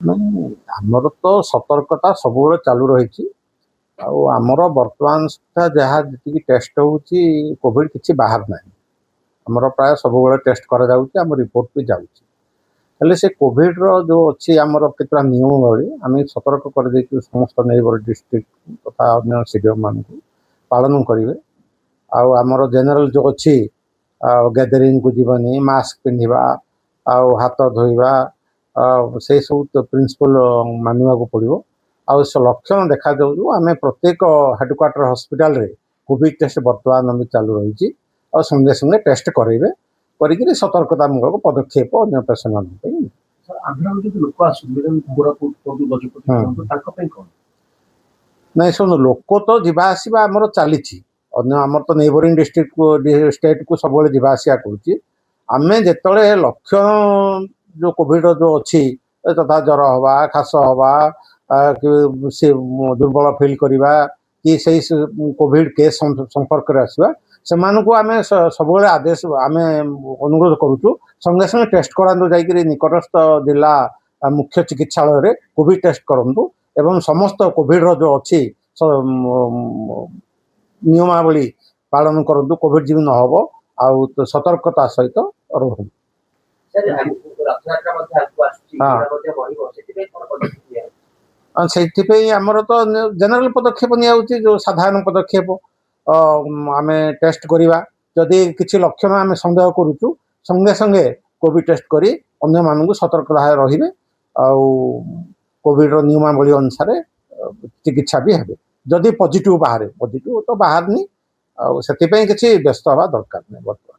ନାଇଁ ଆମର ତ ସତର୍କତା ସବୁବେଳେ ଚାଲୁ ରହିଛି। ଆଉ ଆମର ବର୍ତ୍ତମାନ ସୁଦ୍ଧା ଯାହା ଯେତିକି ଟେଷ୍ଟ ହେଉଛି କୋଭିଡ କିଛି ବାହାର ନାହିଁ। ଆମର ପ୍ରାୟ ସବୁବେଳେ ଟେଷ୍ଟ କରାଯାଉଛି, ଆମ ରିପୋର୍ଟ ବି ଯାଉଛି। ହେଲେ ସେ କୋଭିଡର ଯେଉଁ ଅଛି ଆମର କେତେଟା ନିୟମାବଳୀ ଆମେ ସତର୍କ କରିଦେଇଛୁ ସମସ୍ତ ନେଇବର ଡିଷ୍ଟ୍ରିକ୍ଟ ତଥା ଅନ୍ୟ ସିଡିଏମ୍ ମାନଙ୍କୁ ପାଳନ କରିବେ। ଆଉ ଆମର ଜେନେରାଲ ଯେଉଁ ଅଛି ଗ୍ୟାଦରିଂକୁ ଯିବନି, ମାସ୍କ ପିନ୍ଧିବା, ଆଉ ହାତ ଧୋଇବା, ସେଇ ସବୁ ପ୍ରିନ୍ସିପଲ ମାନିବାକୁ ପଡ଼ିବ। ଆଉ ସେ ଲକ୍ଷଣ ଦେଖାଯାଉ ଆମେ ପ୍ରତ୍ୟେକ ହେଡକ୍ୱାର୍ଟର ହସ୍ପିଟାଲରେ କୋଭିଡ ଟେଷ୍ଟ ବର୍ତ୍ତମାନ ବି ଚାଲୁ ରହିଛି। ଆଉ ସଙ୍ଗେ ସଙ୍ଗେ ଟେଷ୍ଟ କରାଇବେ, କରିକିରି ସତର୍କତାମୂଳକ ପଦକ୍ଷେପ ଅନ୍ୟ ପେସେଣ୍ଟମାନଙ୍କ ପାଇଁ। ଆନ୍ଧ୍ରାରୁ ଯଦି ଲୋକ ଆସନ୍ତି କୋରାପୁଟ ଗଜପତି ତାଙ୍କ ପାଇଁ କ'ଣ? ନାଇଁ ଶୁଣୁ, ଲୋକ ତ ଯିବା ଆସିବା ଆମର ଚାଲିଛି। ଅନ୍ୟ ଆମର ତ ନେଇବରିଂ ଡିଷ୍ଟ୍ରିକ୍ଟ ଷ୍ଟେଟକୁ ସବୁବେଳେ ଯିବା ଆସିବା କରୁଛି। ଆମେ ଯେତେବେଳେ ଲକ୍ଷଣ ଯେଉଁ କୋଭିଡର ଯେଉଁ ଅଛି ତଥା ଜ୍ୱର ହେବା, ଖାସ ହେବା, କି ସେ ଦୁର୍ବଳ ଫିଲ୍ କରିବା, କି ସେଇ କୋଭିଡ କେସ୍ ସମ୍ପର୍କରେ ଆସିବା, ସେମାନଙ୍କୁ ଆମେ ସବୁବେଳେ ଆଦେଶ ଆମେ ଅନୁରୋଧ କରୁଛୁ ସଙ୍ଗେ ସଙ୍ଗେ ଟେଷ୍ଟ କରାନ୍ତୁ। ଯାଇକରି ନିକଟସ୍ଥ ଜିଲ୍ଲା ମୁଖ୍ୟ ଚିକିତ୍ସାଳୟରେ କୋଭିଡ ଟେଷ୍ଟ କରନ୍ତୁ ଏବଂ ସମସ୍ତ କୋଭିଡର ଯେଉଁ ଅଛି ନିୟମାବଳୀ ପାଳନ କରନ୍ତୁ, କୋଭିଡ ଯେମିତି ନ ହେବ ଆଉ ସତର୍କତା ସହିତ ରୁହନ୍ତୁ। ସେଇଥିପାଇଁ ଆମର ତ ଜେନେରାଲ ପଦକ୍ଷେପ ନିଆଯାଉଛି, ଯେଉଁ ସାଧାରଣ ପଦକ୍ଷେପ ଆମେ ଟେଷ୍ଟ କରିବା। ଯଦି କିଛି ଲକ୍ଷଣ ଆମେ ସନ୍ଦେହ କରୁଛୁ ସଙ୍ଗେ ସଙ୍ଗେ କୋଭିଡ ଟେଷ୍ଟ କରି ଅନ୍ୟମାନଙ୍କୁ ସତର୍କତା ରହିବେ। ଆଉ କୋଭିଡର ନିୟମାବଳୀ ଅନୁସାରେ ଚିକିତ୍ସା ବି ହେବେ। ଯଦି ପଜିଟିଭ ବାହାରେ, ପଜିଟିଭ ତ ବାହାରନି, ଆଉ ସେଥିପାଇଁ କିଛି ବ୍ୟସ୍ତ ହେବା ଦରକାର ନାହିଁ ବର୍ତ୍ତମାନ।